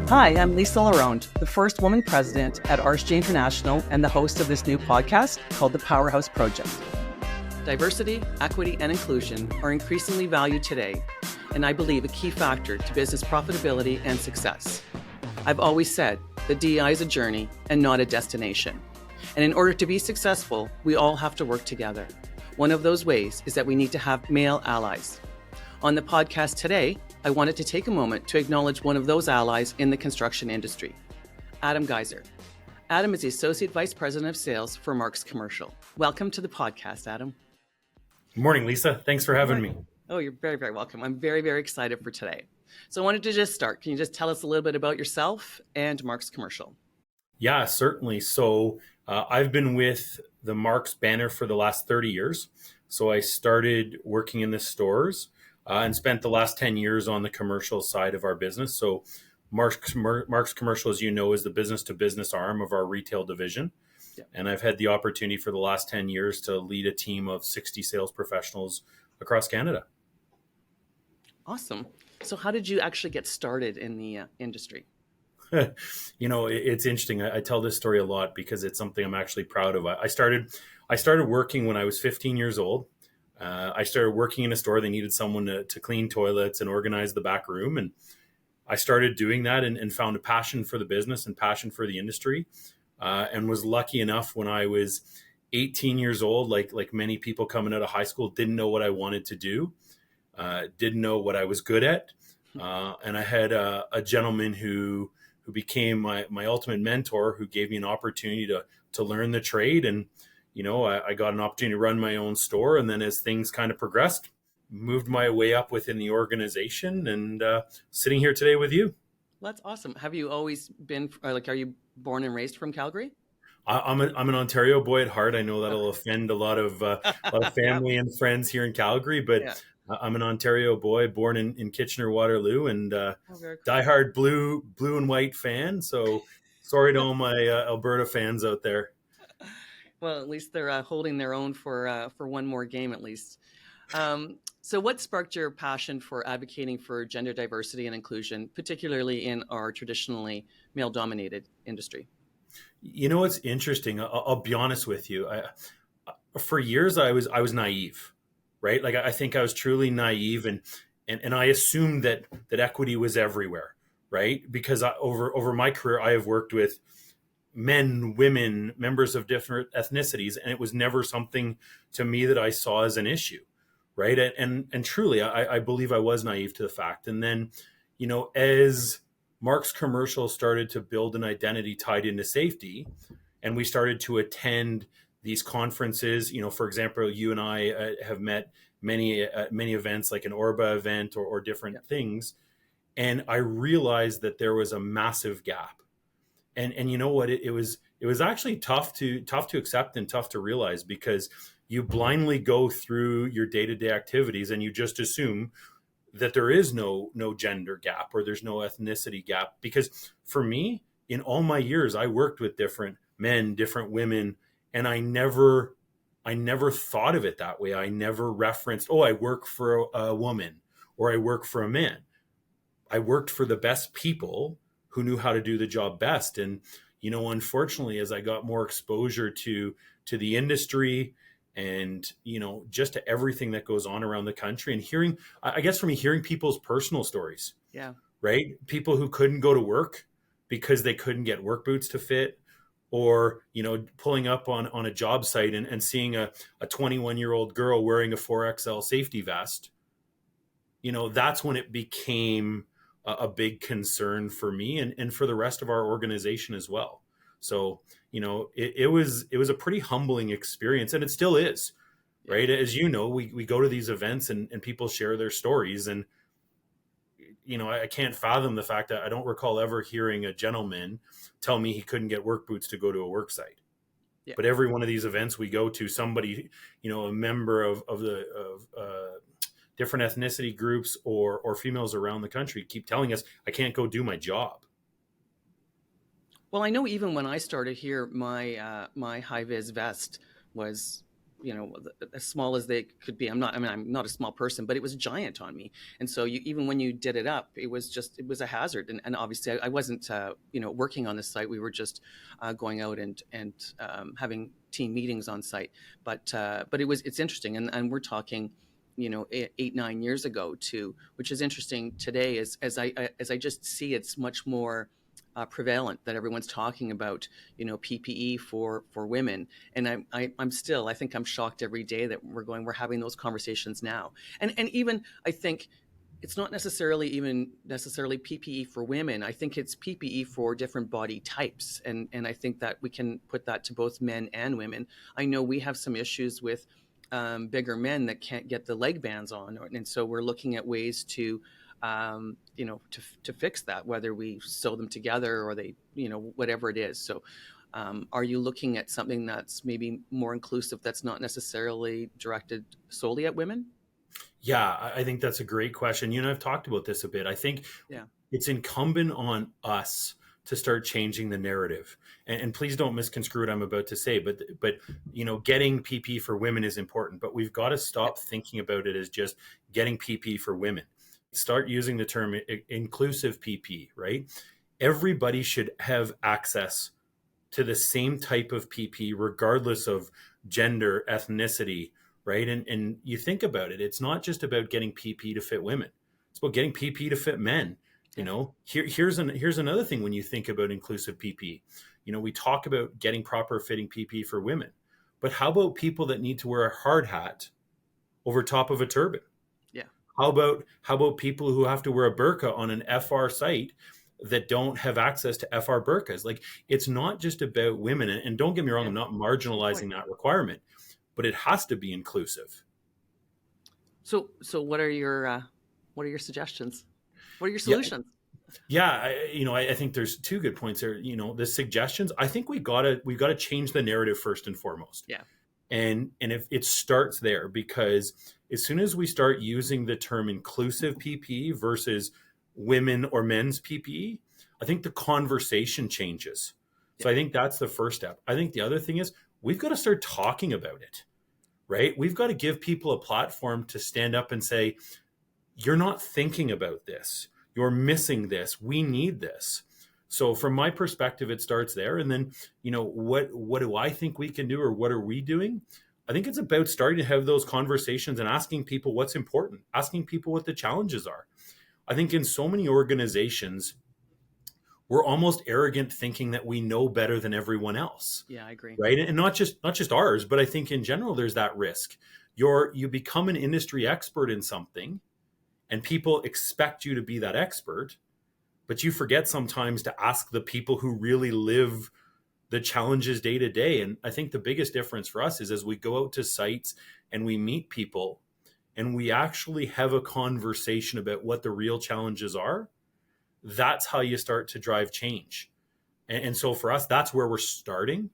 Hi, I'm Lisa Laronde, the first woman president at RSG International and the host of this new podcast called the Powerhouse Project. Diversity, equity, and inclusion are increasingly valued today, and I believe a key factor to business profitability and success. I've always said that DEI is a journey and not a destination. And in order to be successful, we all have to work together. One of those ways is that we need to have male allies. On the podcast today, I wanted to take a moment to acknowledge one of those allies in the construction industry, Adam Gaiser. Adam is the Associate Vice President of Sales for Marks Commercial. Welcome to the podcast, Adam. Good morning, Lisa. Thanks for having me. Oh, you're very, very welcome. I'm very, very excited for today. So I wanted to just start. Can you just tell us a little bit about yourself and Marks Commercial? Yeah, certainly. So I've been with the Marks banner for the last 30 years. So I started working in the stores and spent the last 10 years on the commercial side of our business. So Marks Commercial, as you know, is the business-to-business arm of our retail division. Yeah. And I've had the opportunity for the last 10 years to lead a team of 60 sales professionals across Canada. Awesome. So how did you actually get started in the industry? You know, it's interesting. I tell this story a lot because it's something I'm actually proud of. I started working when I was 15 years old. I started working in a store. They needed someone to clean toilets and organize the back room. And I started doing that and found a passion for the business and passion for the industry. And was lucky enough when I was 18 years old, like many people coming out of high school, didn't know what I wanted to do, didn't know what I was good at. And I had a gentleman who became my ultimate mentor, who gave me an opportunity to learn the trade. And you know, I got an opportunity to run my own store. And then as things kind of progressed, moved my way up within the organization and sitting here today with you. Well, that's awesome. Have you always been, are you born and raised from Calgary? I'm an Ontario boy at heart. I know that'll offend a lot of family and friends here in Calgary, but yeah. I'm an Ontario boy born in Kitchener-Waterloo and cool. Diehard blue and white fan. So sorry to all my Alberta fans out there. Well, at least they're holding their own for one more game, at least. So what sparked your passion for advocating for gender diversity and inclusion, particularly in our traditionally male-dominated industry? You know, it's interesting. I'll be honest with you. For years, I was naive, right? Like, I think I was truly naive and I assumed that equity was everywhere, right? Because over my career, I have worked with men, women, members of different ethnicities, and it was never something to me that I saw as an issue, right? And truly, I believe I was naive to the fact. And then, you know, as Marks Commercial started to build an identity tied into safety, and we started to attend these conferences, you know, for example, you and I have met many events like an Orba event or different things, and I realized that there was a massive gap. And you know what? It was actually tough to accept and tough to realize, because you blindly go through your day-to-day activities and you just assume that there is no gender gap or there's no ethnicity gap. Because for me, in all my years, I worked with different men, different women, and I never thought of it that way. I never referenced, oh, I work for a woman or I work for a man. I worked for the best people who knew how to do the job best. And, you know, unfortunately, as I got more exposure to the industry and, you know, just to everything that goes on around the country and hearing people's personal stories, right? People who couldn't go to work because they couldn't get work boots to fit, or, you know, pulling up on a job site and seeing a 21-year-old girl wearing a 4XL safety vest, you know, that's when it became a big concern for me and for the rest of our organization as well. So, you know, it was a pretty humbling experience, and it still is, right? As you know, we go to these events and people share their stories, and, you know, I can't fathom the fact that I don't recall ever hearing a gentleman tell me he couldn't get work boots to go to a work site. Yeah. But every one of these events we go to, somebody, you know, a member of different ethnicity groups or females around the country keep telling us, I can't go do my job. Well, I know even when I started here, my high-vis vest was as small as they could be. I'm not a small person, but it was giant on me. And so even when you did it up, it was a hazard. And obviously I wasn't, working on the site. We were just going out and having team meetings on site. But it's interesting. And we're talking, 8, 9 years ago too, which is interesting today as I just see it's much more prevalent, that everyone's talking about, PPE for women. And I think I'm shocked every day that we're having those conversations now. And even I think it's not necessarily PPE for women. I think it's PPE for different body types. And I think that we can put that to both men and women. I know we have some issues with bigger men that can't get the leg bands on. And so we're looking at ways to fix that, whether we sew them together or they, whatever it is. So are you looking at something that's maybe more inclusive, that's not necessarily directed solely at women? Yeah, I think that's a great question. I've talked about this a bit. I think it's incumbent on us to start changing the narrative. And please don't misconstrue what I'm about to say, but getting PP for women is important, but we've got to stop thinking about it as just getting PP for women. Start using the term inclusive PP, right? Everybody should have access to the same type of PP, regardless of gender, ethnicity, right? And you think about it, it's not just about getting PP to fit women. It's about getting PP to fit men. Here's another thing when you think about inclusive PP. We talk about getting proper fitting PP for women, but how about people that need to wear a hard hat over top of a turban? Yeah. How about people who have to wear a burqa on an FR site that don't have access to FR burqas? Like, it's not just about women. And don't get me wrong, I'm not marginalizing that requirement, but it has to be inclusive. So what are your suggestions? What are your solutions? I think there's two good points there. The suggestions, I think we've got to change the narrative first and foremost. Yeah. And if it starts there, because as soon as we start using the term inclusive PPE versus women or men's PPE, I think the conversation changes. So I think that's the first step. I think the other thing is we've got to start talking about it, right? We've got to give people a platform to stand up and say, you're not thinking about this. You're missing this. We need this. So from my perspective, it starts there. And then, what do I think we can do, or what are we doing? I think it's about starting to have those conversations and asking people what's important, asking people what the challenges are. I think in so many organizations, we're almost arrogant, thinking that we know better than everyone else. Yeah, I agree. Right. And not just ours, but I think in general, there's that risk. You become an industry expert in something, and people expect you to be that expert, but you forget sometimes to ask the people who really live the challenges day to day. And I think the biggest difference for us is as we go out to sites and we meet people and we actually have a conversation about what the real challenges are, that's how you start to drive change. And so for us, that's where we're starting.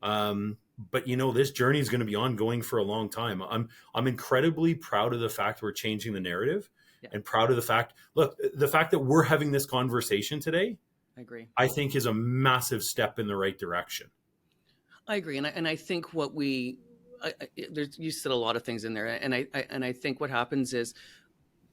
But this journey is going to be ongoing for a long time. I'm incredibly proud of the fact we're changing the narrative. Yeah. And proud of the fact that we're having this conversation today, I agree, I think is a massive step in the right direction. I agree. And I think you said a lot of things in there. And I think what happens is,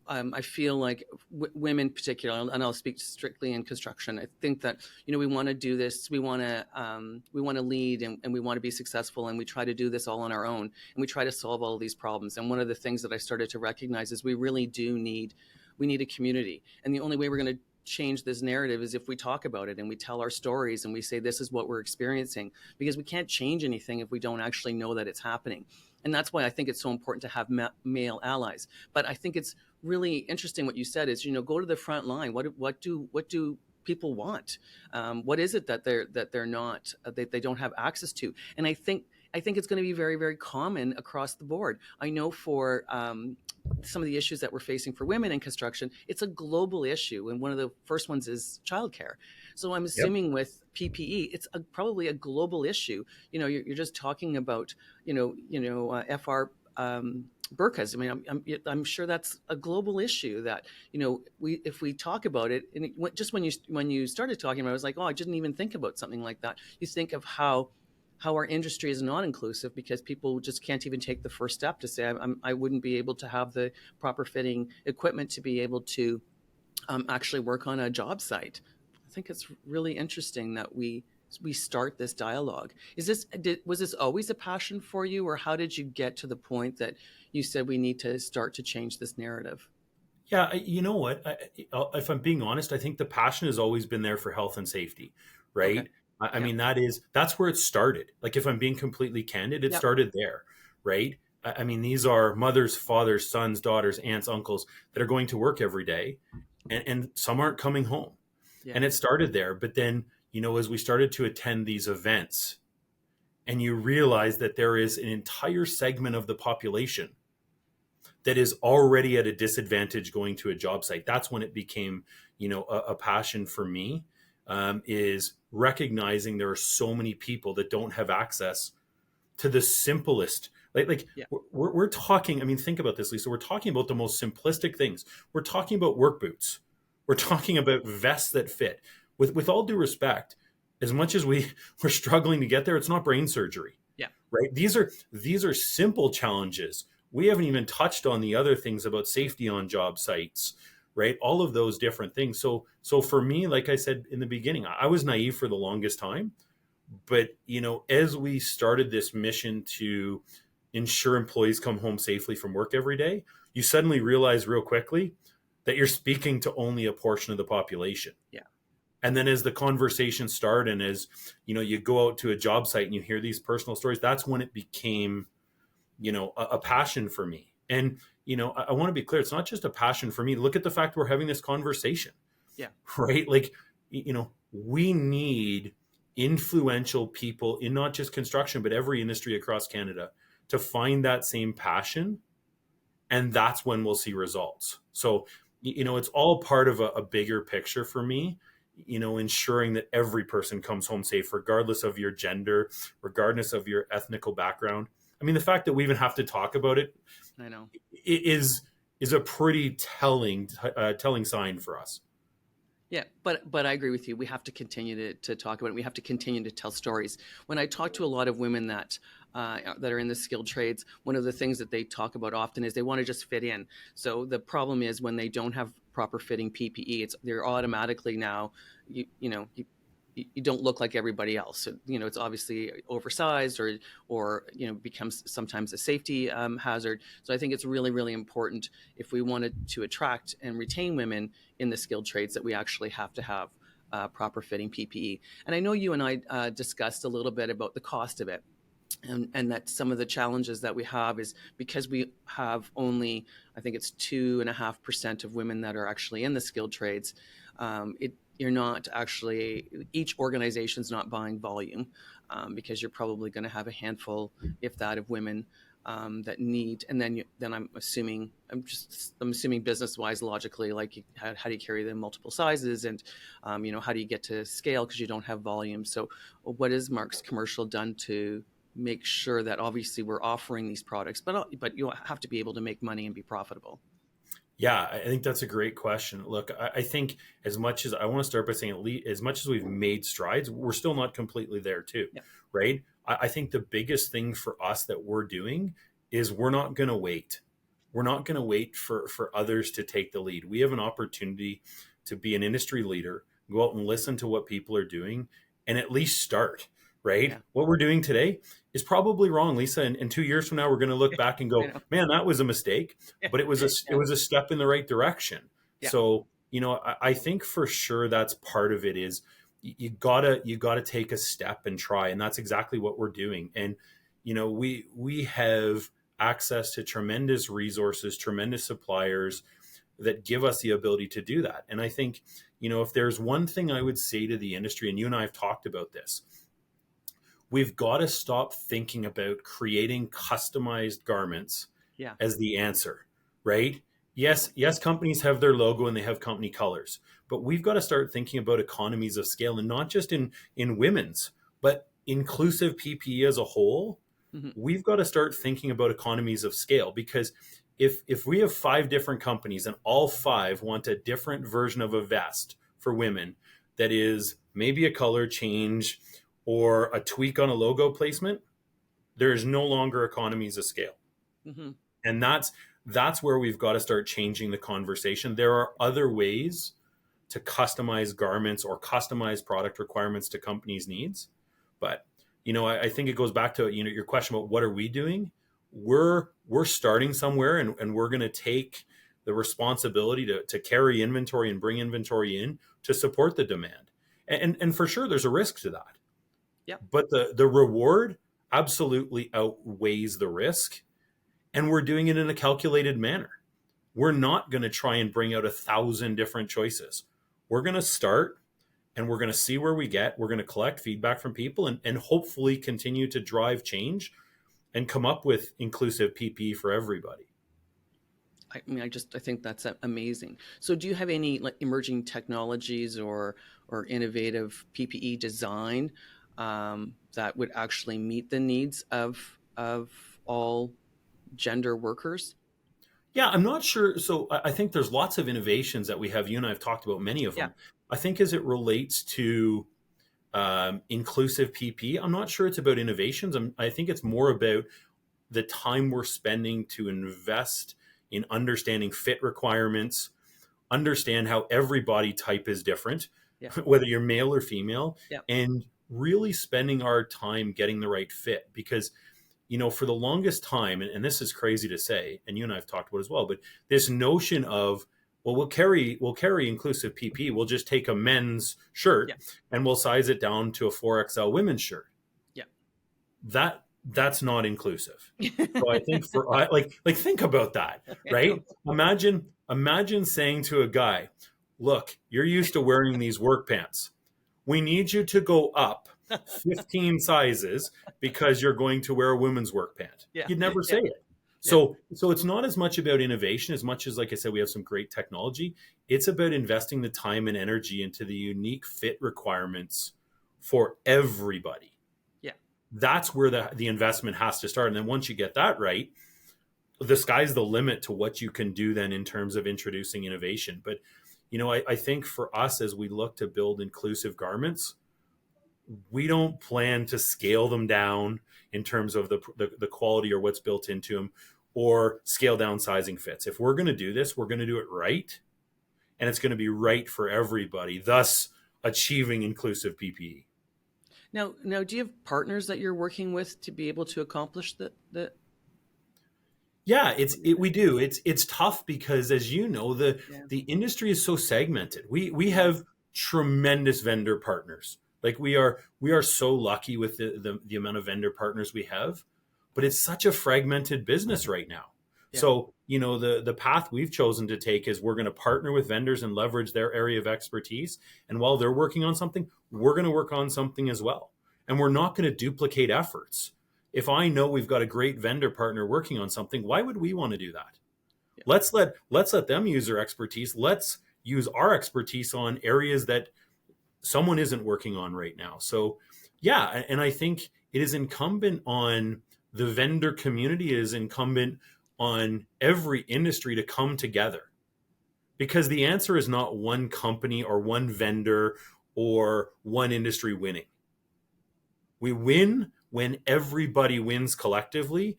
I feel like women particularly, and I'll speak strictly in construction, I think that, we want to do this, we want to lead, and we want to be successful, and we try to do this all on our own, and we try to solve all of these problems. And one of the things that I started to recognize is we really do need a community. And the only way we're going to change this narrative is if we talk about it and we tell our stories and we say, this is what we're experiencing, because we can't change anything if we don't actually know that it's happening. And that's why I think it's so important to have male allies. But I think it's really interesting what you said is, go to the front line. What do people want? What is it that they're not, they don't have access to? And I think it's going to be very, very common across the board. I know for some of the issues that we're facing for women in construction, it's a global issue. And one of the first ones is childcare. So I'm assuming with PPE, it's probably a global issue. You're just talking about, FR burqas. I mean, I'm sure that's a global issue that, if we talk about it, and just when you started talking about it, I was like, oh, I didn't even think about something like that. You think of how how our industry is not inclusive because people just can't even take the first step to say, I wouldn't be able to have the proper fitting equipment to be able to actually work on a job site. I think it's really interesting that we start this dialogue. Was this always a passion for you, or how did you get to the point that you said we need to start to change this narrative? Yeah, you know what? If I'm being honest, I think the passion has always been there for health and safety, Okay. right? I Yeah. mean, that's where it started. Like, if I'm being completely candid, it Yeah. started there, right? I mean, these are mothers, fathers, sons, daughters, aunts, uncles that are going to work every day, and some aren't coming home. Yeah. And it started there. But then, as we started to attend these events, and you realize that there is an entire segment of the population that is already at a disadvantage going to a job site. That's when it became, a passion for me, is recognizing there are so many people that don't have access to the simplest. Like Yeah. we're talking. I mean, think about this, Lisa. We're talking about the most simplistic things. We're talking about work boots. We're talking about vests that fit. With all due respect, as much as we're struggling to get there, it's not brain surgery, Yeah. right? These are simple challenges. We haven't even touched on the other things about safety on job sites, right? All of those different things. So for me, like I said in the beginning, I was naive for the longest time. But, as we started this mission to ensure employees come home safely from work every day, you suddenly realize real quickly that you're speaking to only a portion of the population. Yeah. And then as the conversation started, and as you go out to a job site and you hear these personal stories, that's when it became a passion for me. And I want to be clear, it's not just a passion for me. Look at the fact we're having this conversation. Yeah. Right? Like, we need influential people in not just construction but every industry across Canada to find that same passion, and that's when we'll see results. So it's all part of a bigger picture for me, ensuring that every person comes home safe regardless of your gender, regardless of your ethnical background. I mean, the fact that we even have to talk about it, I know, is a pretty telling sign for us. Yeah, but I agree with you. We have to continue to talk about it. We have to continue to tell stories. When I talk to a lot of women that are in the skilled trades, one of the things that they talk about often is they want to just fit in. So the problem is when they don't have proper fitting PPE, they're automatically now, you don't look like everybody else. So, it's obviously oversized or becomes sometimes a safety hazard. So I think it's really, really important if we wanted to attract and retain women in the skilled trades that we actually have to have proper fitting PPE. And I know you and I discussed a little bit about the cost of it. And that some of the challenges that we have is because we have only, I think it's 2.5% of women that are actually in the skilled trades. You're not actually, each organization's not buying volume because you're probably going to have a handful, if that, of women that need, and then I'm assuming business wise, logically, like how do you carry them in multiple sizes, and how do you get to scale because you don't have volume. So what has Mark's Commercial done to make sure that obviously we're offering these products, but you have to be able to make money and be profitable? Yeah, I think that's a great question. Look, I think as much as I want to start by saying, at least as much as we've made strides, we're still not completely there too, Yeah. right? I think the biggest thing for us that we're doing is we're not going to wait. We're not going to wait for others to take the lead. We have an opportunity to be an industry leader, go out and listen to what people are doing, and at least start, right? Yeah. What we're doing today is probably wrong, Lisa. And 2 years from now, we're going to look back and go, man, that was a mistake, but it was a step in the right direction. Yeah. So, I think for sure that's part of it is you gotta take a step and try. And that's exactly what we're doing. And, we have access to tremendous resources, tremendous suppliers that give us the ability to do that. And I think, if there's one thing I would say to the industry, and you and I have talked about this, we've got to stop thinking about creating customized garments as the answer, right? Yes, companies have their logo and they have company colors, but we've got to start thinking about economies of scale, and not just in women's, but inclusive PPE as a whole. Mm-hmm. We've got to start thinking about economies of scale, because if we have 5 different companies and all 5 want a different version of a vest for women that is maybe a color change or a tweak on a logo placement, there is no longer economies of scale. Mm-hmm. And that's where we've got to start changing the conversation. There are other ways to customize garments or customize product requirements to companies' needs. But, I think it goes back to, your question about what are we doing? We're starting somewhere, and we're going to take the responsibility to carry inventory and bring inventory in to support the demand. And for sure, there's a risk to that. Yeah. But the reward absolutely outweighs the risk. And we're doing it in a calculated manner. We're not going to try and bring out 1,000 different choices. We're going to start, and we're going to see where we get. We're going to collect feedback from people and hopefully continue to drive change and come up with inclusive PPE for everybody. I mean, I think that's amazing. So do you have any like emerging technologies or innovative PPE design that would actually meet the needs of all gender workers? Yeah, I'm not sure. So I think there's lots of innovations that we have. You and I have talked about many of them. Yeah. I think as it relates to inclusive PPE, I'm not sure it's about innovations. I think it's more about the time we're spending to invest in understanding fit requirements, understand how every body type is different, Yeah. whether you're male or female, Yeah. and really spending our time getting the right fit. Because, for the longest time, and this is crazy to say, and you and I have talked about as well, but this notion of, well, we'll carry inclusive PPE. We'll just take a men's shirt and we'll size it down to a 4XL women's shirt. Yeah. That's not inclusive. So I think think about that, right? Imagine saying to a guy, look, you're used to wearing these work pants. We need you to go up 15 sizes because you're going to wear a women's work pant. Yeah. You'd never say it. So it's not as much about innovation as much as, like I said, we have some great technology. It's about investing the time and energy into the unique fit requirements for everybody. That's where the investment has to start. And then once you get that right, the sky's the limit to what you can do then in terms of introducing innovation. But, I think for us, as we look to build inclusive garments, we don't plan to scale them down in terms of the quality or what's built into them, or scale down sizing fits. If we're going to do this, we're going to do it right. And it's going to be right for everybody, thus achieving inclusive PPE. Now, do you have partners that you're working with to be able to accomplish that? Yeah, we do. It's tough because, as you know, the industry is so segmented. We have tremendous vendor partners. Like we are so lucky with the amount of vendor partners we have, but it's such a fragmented business right now. Yeah. So, the path we've chosen to take is we're going to partner with vendors and leverage their area of expertise. And while they're working on something, we're going to work on something as well. And we're not going to duplicate efforts. If I know we've got a great vendor partner working on something, why would we want to do that? Yeah. Let's let them use their expertise. Let's use our expertise on areas that someone isn't working on right now. So, yeah, and I think it is incumbent on the vendor community, it is incumbent on every industry to come together, because the answer is not one company or one vendor or one industry winning. We win when everybody wins collectively.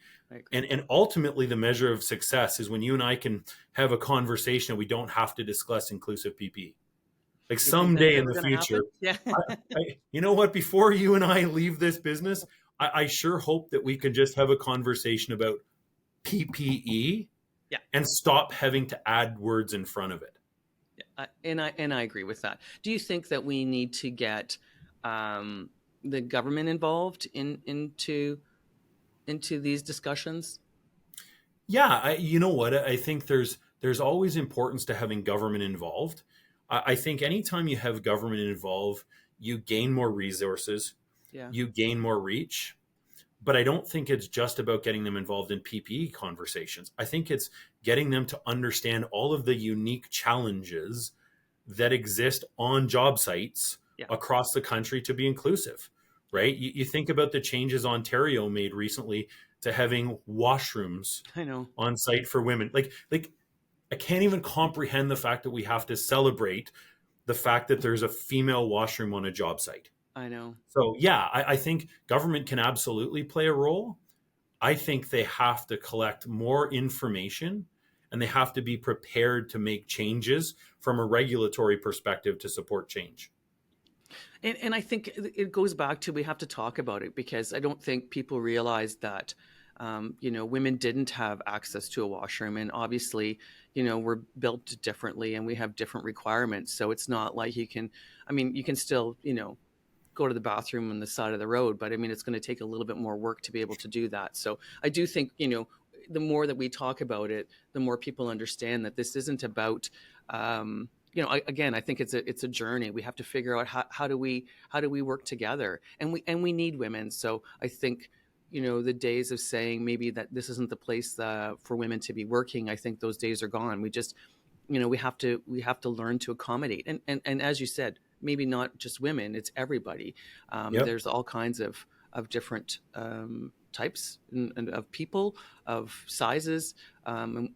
And ultimately the measure of success is when you and I can have a conversation and we don't have to discuss inclusive PPE. Like someday in the future, you know what, before you and I leave this business, I sure hope that we can just have a conversation about PPE and stop having to add words in front of it. And I agree with that. Do you think that we need to get the government involved into these discussions? Yeah, you know what? I think there's always importance to having government involved. I think anytime you have government involved, you gain more resources, you gain more reach. But I don't think it's just about getting them involved in PPE conversations. I think it's getting them to understand all of the unique challenges that exist on job sites across the country to be inclusive, right? You think about the changes Ontario made recently to having washrooms on site for women. Like I can't even comprehend the fact that we have to celebrate the fact that there's a female washroom on a job site. I know. So yeah, I think government can absolutely play a role. I think they have to collect more information and they have to be prepared to make changes from a regulatory perspective to support change. And I think it goes back to we have to talk about it because I don't think people realize that, women didn't have access to a washroom. And obviously, we're built differently and we have different requirements. So it's not like you can still, go to the bathroom on the side of the road, but I mean, it's going to take a little bit more work to be able to do that. So I do think, the more that we talk about it, the more people understand that this isn't about, again, I think it's a journey. We have to figure out how do we work together, and we need women. So I think, the days of saying maybe that this isn't the place for women to be working, I think those days are gone. We just, we have to learn to accommodate, and as you said, maybe not just women, it's everybody. Yep. There's all kinds of different types and of people, of sizes, and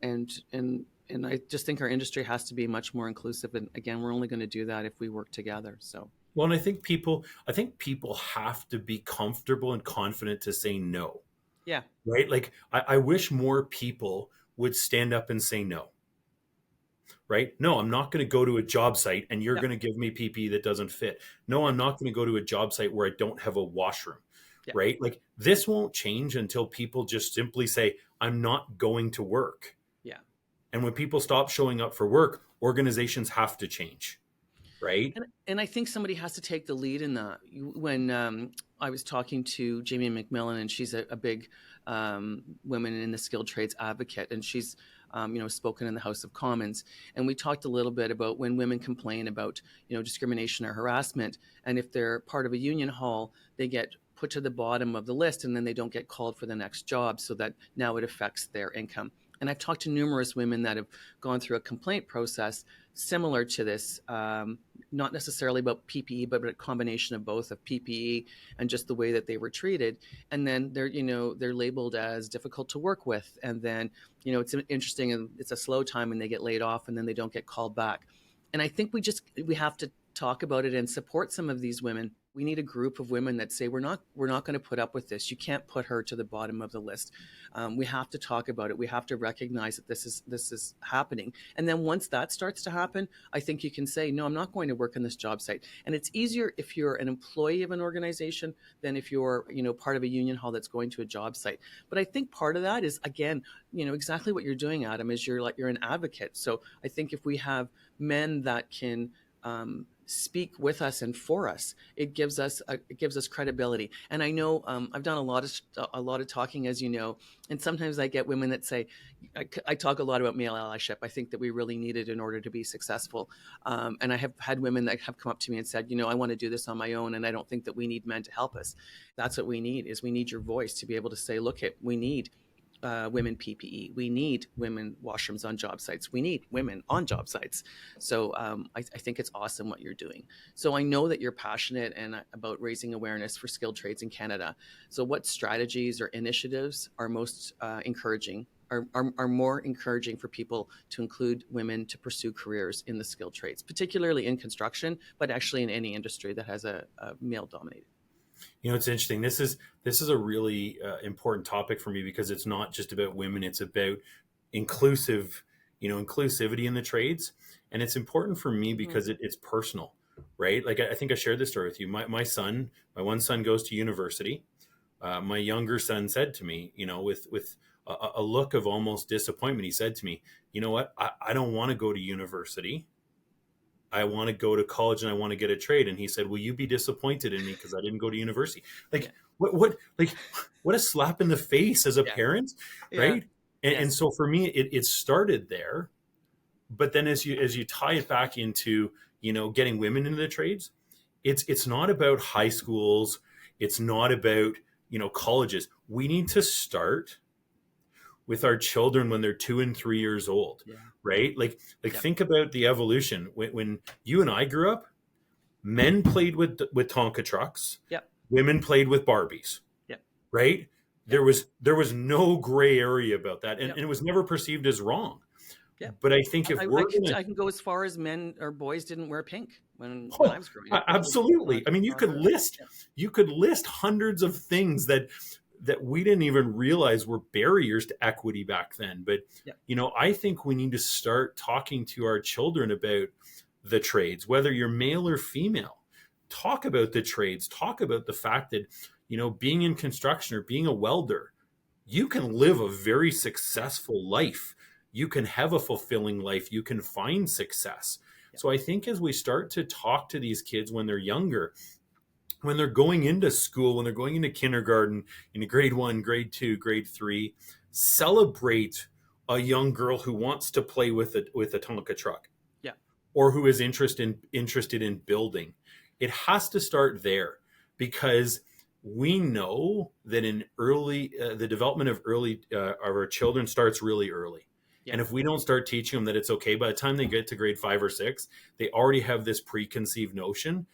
I just think our industry has to be much more inclusive. And again, we're only going to do that if we work together. So, Well, and I think people have to be comfortable and confident to say no, yeah, right? Like I wish more people would stand up and say no, right? No, I'm not going to go to a job site and you're yeah, going to give me PPE that doesn't fit. No, I'm not going to go to a job site where I don't have a washroom, yeah, right? Like this won't change until people just simply say, I'm not going to work. yeah. And when people stop showing up for work, organizations have to change, right? And I think somebody has to take the lead in that. When I was talking to Jamie McMillan, and she's a big women in the skilled trades advocate, and she's spoken in the House of Commons, and we talked a little bit about when women complain about discrimination or harassment, and if they're part of a union hall, they get put to the bottom of the list, and then they don't get called for the next job, so that now it affects their income. And I've talked to numerous women that have gone through a complaint process similar to this, not necessarily about PPE, but a combination of both, of PPE and just the way that they were treated. And then they're labeled as difficult to work with. And then, it's interesting, and it's a slow time and they get laid off and then they don't get called back. And I think we have to talk about it and support some of these women. We need a group of women that say we're not going to put up with this. You can't put her to the bottom of the list. We have to talk about it. We have to recognize that this is happening. And then once that starts to happen, I think you can say, no, I'm not going to work on this job site. And it's easier if you're an employee of an organization than if you're part of a union hall that's going to a job site. But I think part of that is, again, exactly what you're doing, Adam, is you're an advocate. So I think if we have men that can speak with us and for us, it gives us credibility. And I know I've done a lot of talking, as you know, and sometimes I get women that say, I talk a lot about male allyship. I think that we really need it in order to be successful. And I have had women that have come up to me and said, I want to do this on my own, and I don't think that we need men to help us. That's what we need. We need your voice to be able to say, look, we need women PPE. We need women washrooms on job sites. We need women on job sites. So I think it's awesome what you're doing. So I know that you're passionate about raising awareness for skilled trades in Canada. So what strategies or initiatives are most encouraging, are more encouraging for people to include women to pursue careers in the skilled trades, particularly in construction, but actually in any industry that has a male dominated? It's interesting. This is a really important topic for me because it's not just about women. It's about inclusivity in the trades, and it's important for me because it's personal, right? Like I think I shared this story with you. My one son goes to university. My younger son said to me, with a look of almost disappointment, he said to me, "You know what? I don't want to go to university. I want to go to college and I want to get a trade." And he said, "Will you be disappointed in me because I didn't go to university?" Like, Yeah. what a slap in the face as a Yeah. parent, Yeah. right? And, Yes. and so for me, it started there, but then as you tie it back into getting women into the trades, it's not about high schools, it's not about colleges. We need to start with our children when they're 2 and 3 years old, Yeah. right? Like Yep. think about the evolution. When you and I grew up, men played with Tonka trucks, Yep. women played with Barbies, Yep. right? Yep. There was no gray area about that, and Yep. it was never perceived as wrong. Yeah. But I think if we're going I can go as far as men or boys didn't wear pink when I oh, was growing up. It was absolutely. I mean, yeah. you could list hundreds of things that we didn't even realize were barriers to equity back then. But, Yeah. I think we need to start talking to our children about the trades, whether you're male or female. Talk about the trades, talk about the fact that, being in construction or being a welder, you can live a very successful life. You can have a fulfilling life. You can find success. Yeah. So I think as we start to talk to these kids when they're younger, when they're going into school, when they're going into kindergarten, into grade 1, grade 2, grade 3, celebrate a young girl who wants to play with a Tonka truck. Yeah. Or who is interested in building. It has to start there, because we know that in early the development of our children starts really early. Yeah. And if we don't start teaching them that it's okay, by the time they get to grade 5 or 6, they already have this preconceived notion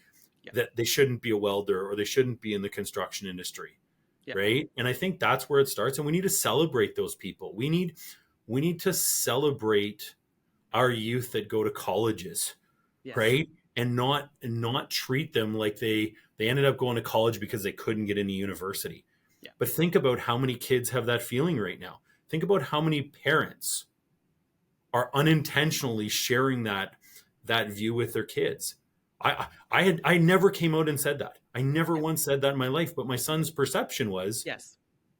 that they shouldn't be a welder or they shouldn't be in the construction industry. Yeah. Right. And I think that's where it starts. And we need to celebrate those people. We need to celebrate our youth that go to colleges. Yes. Right. And not treat them like they ended up going to college because they couldn't get into university. Yeah. But think about how many kids have that feeling right now. Think about how many parents are unintentionally sharing that view with their kids. I never came out and said that. I never once said that in my life, but my son's perception was, yes,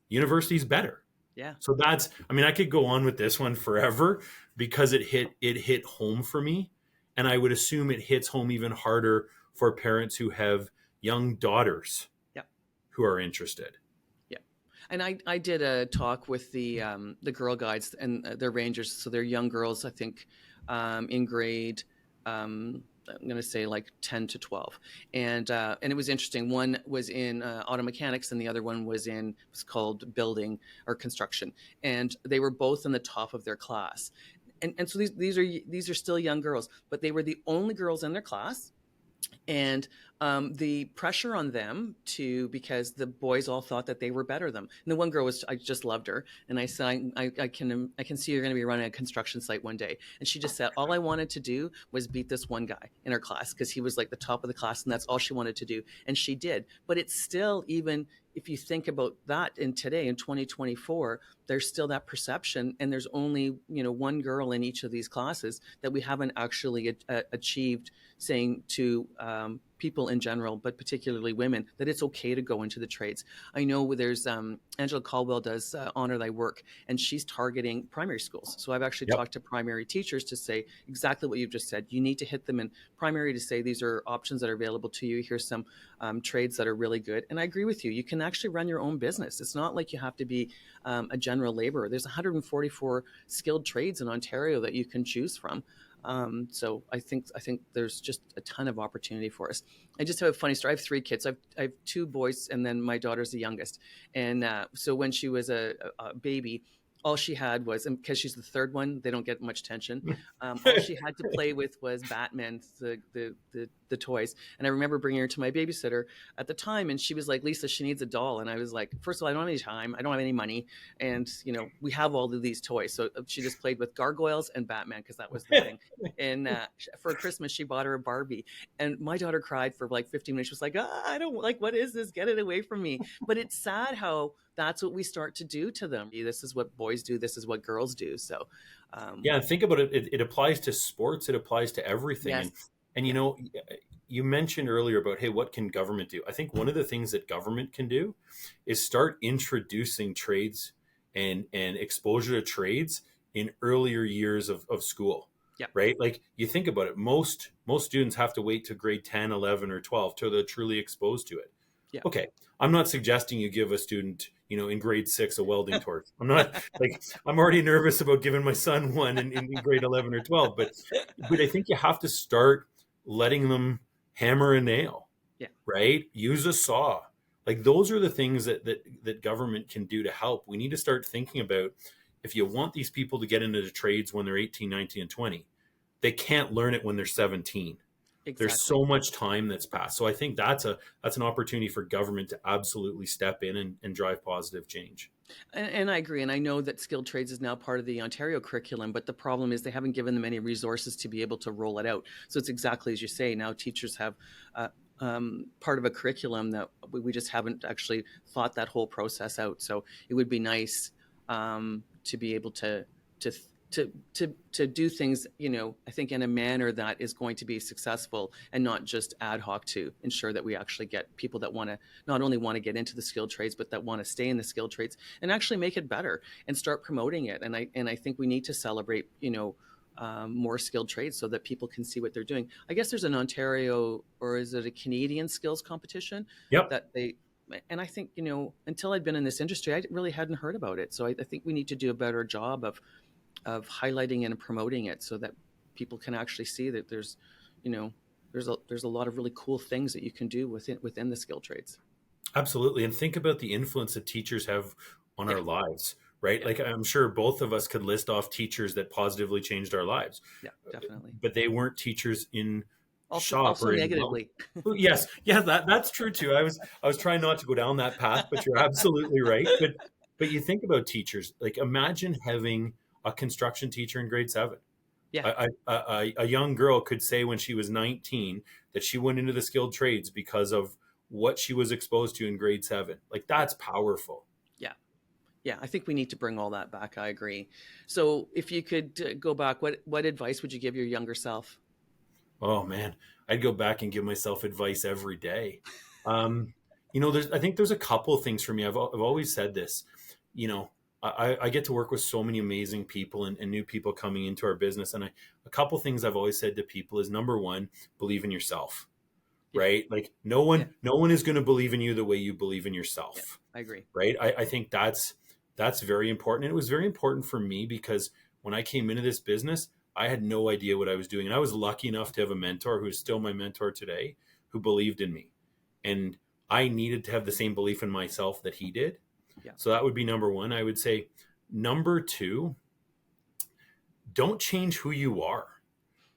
university's better. Yeah. So I could go on with this one forever, because it hit home for me. And I would assume it hits home even harder for parents who have young daughters who are interested. Yeah. And I did a talk with the Girl Guides and their rangers. So they're young girls, I think, in grade, I'm going to say like 10 to 12. And it was interesting. One was in auto mechanics and the other one was called building or construction. And they were both in the top of their class. And so these are still young girls, but they were the only girls in their class. And the pressure on them because the boys all thought that they were better than them. And the one girl I just loved her. And I said, I can see you're going to be running a construction site one day. And she just said, all I wanted to do was beat this one guy in her class, because he was like the top of the class. And that's all she wanted to do. And she did. But it's still, even if you think about that in 2024, there's still that perception. And there's only, one girl in each of these classes that we haven't actually achieved saying to people in general, but particularly women, that it's okay to go into the trades. I know there's Angela Caldwell does Honor Thy Work, and she's targeting primary schools. So I've actually talked to primary teachers to say exactly what you've just said. You need to hit them in primary to say, these are options that are available to you. Here's some trades that are really good. And I agree with you. You can actually run your own business. It's not like you have to be a general laborer. There's 144 skilled trades in Ontario that you can choose from. So I think there's just a ton of opportunity for us. I just have a funny story. I have 3 kids. I have 2 boys, and then my daughter's the youngest. And so when she was a baby, all she had was, and because she's the third one, they don't get much attention. All she had to play with was Batman, the toys. And I remember bringing her to my babysitter at the time, and she was like, Lisa, she needs a doll. And I was like, first of all, I don't have any time. I don't have any money. And, we have all of these toys. So she just played with gargoyles and Batman, because that was the thing. And for Christmas, she bought her a Barbie. And my daughter cried for like 15 minutes. She was like, I don't like, what is this? Get it away from me. But it's sad how that's what we start to do to them. This is what boys do. This is what girls do. So, yeah, think about it. It applies to sports. It applies to everything. Yes. And you mentioned earlier about, hey, what can government do? I think one of the things that government can do is start introducing trades and exposure to trades in earlier years of school. Yeah. Right. Like, you think about it, most students have to wait to grade 10, 11, or 12 till they're truly exposed to it. Yeah. Okay. I'm not suggesting you give a student, in grade 6 a welding torch. I'm not I'm already nervous about giving my son one in grade 11 or 12, but I think you have to start letting them hammer a nail. Yeah. Right. Use a saw. Like, those are the things that government can do to help. We need to start thinking about, if you want these people to get into the trades when they're 18, 19, and 20, they can't learn it when they're 17. There's so much time that's passed. So I think that's an opportunity for government to absolutely step in and drive positive change. And I agree. And I know that skilled trades is now part of the Ontario curriculum, but the problem is they haven't given them any resources to be able to roll it out. So it's exactly as you say. Now teachers have part of a curriculum that we just haven't actually thought that whole process out. So it would be nice to be able to do things, I think in a manner that is going to be successful and not just ad hoc, to ensure that we actually get people that not only want to get into the skilled trades, but that want to stay in the skilled trades and actually make it better and start promoting it. And I think we need to celebrate, more skilled trades so that people can see what they're doing. I guess there's an Ontario, or is it a Canadian skills competition? Yep. And I think, until I'd been in this industry, I really hadn't heard about it. So I think we need to do a better job of highlighting and promoting it so that people can actually see that there's a lot of really cool things that you can do within the skilled trades. Absolutely. And think about the influence that teachers have on our lives, right? Like, I'm sure both of us could list off teachers that positively changed our lives. Yeah, definitely. But they weren't teachers in shop also or negatively. Yes. Yeah, that's true too. I was trying not to go down that path, but you're absolutely right. But you think about teachers, like imagine having a construction teacher in grade 7. Yeah. A young girl could say when she was 19 that she went into the skilled trades because of what she was exposed to in grade 7. Like, that's powerful. Yeah, I think we need to bring all that back. I agree. So if you could go back, what advice would you give your younger self? Oh man, I'd go back and give myself advice every day. I think there's a couple of things for me. I've always said this, I get to work with so many amazing people and new people coming into our business. And a couple things I've always said to people is, number one, believe in yourself, right? Like no one is going to believe in you the way you believe in yourself. Yeah, I agree. Right. I think that's very important. And it was very important for me because when I came into this business, I had no idea what I was doing. And I was lucky enough to have a mentor who's still my mentor today, who believed in me. And I needed to have the same belief in myself that he did. Yeah. So that would be number one. I would say number two, don't change who you are,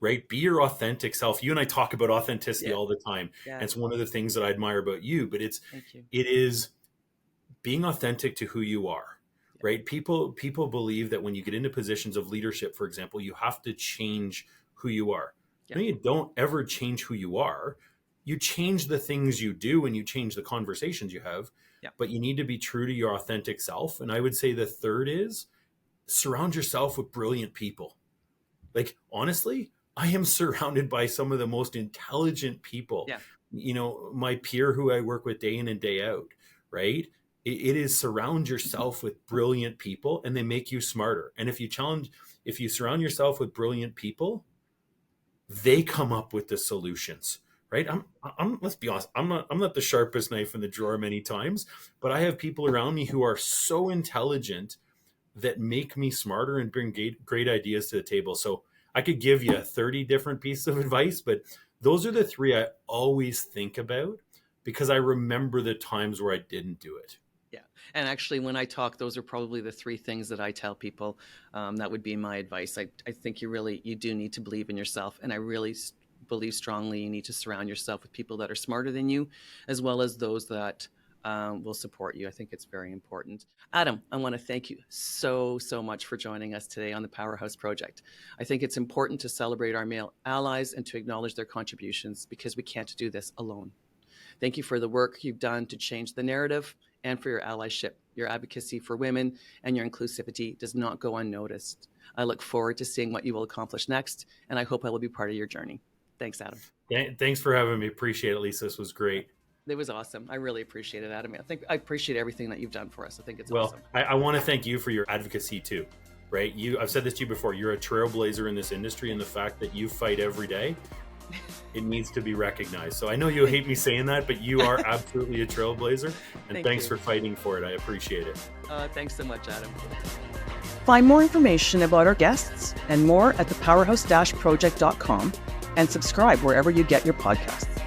right? Be your authentic self. You and I talk about authenticity all the time. Yeah. And it's one of the things that I admire about you, but it is being authentic to who you are. Right? People believe that when you get into positions of leadership, for example, you have to change who you are. Yeah. No, you don't ever change who you are. You change the things you do and you change the conversations you have, but you need to be true to your authentic self. And I would say the third is surround yourself with brilliant people. Like, honestly, I am surrounded by some of the most intelligent people, my peer who I work with day in and day out, right? It is surround yourself with brilliant people and they make you smarter. And if you surround yourself with brilliant people, they come up with the solutions, right? Let's be honest. I'm not the sharpest knife in the drawer many times, but I have people around me who are so intelligent that make me smarter and bring great ideas to the table. So I could give you 30 different pieces of advice, but those are the three I always think about because I remember the times where I didn't do it. Yeah. And actually, when I talk, those are probably the three things that I tell people. That would be my advice. I think you do need to believe in yourself. And I really believe strongly you need to surround yourself with people that are smarter than you, as well as those that will support you. I think it's very important. Adam, I want to thank you so much for joining us today on the Powerhouse Project. I think it's important to celebrate our male allies and to acknowledge their contributions because we can't do this alone. Thank you for the work you've done to change the narrative and for your allyship. Your advocacy for women and your inclusivity does not go unnoticed. I look forward to seeing what you will accomplish next, and I hope I will be part of your journey. Thanks, Adam. Thanks for having me. Appreciate it, Lisa. This was great. It was awesome. I really appreciate it, Adam. I appreciate everything that you've done for us. I think it's awesome. I want to thank you for your advocacy too, right? I've said this to you before. You're a trailblazer in this industry, and the fact that you fight every day, it needs to be recognized. So I know you hate me saying that, but you are absolutely a trailblazer, and thanks for fighting for it. I appreciate it. Thanks so much, Adam. Find more information about our guests and more at thepowerhouse-project.com and subscribe wherever you get your podcasts.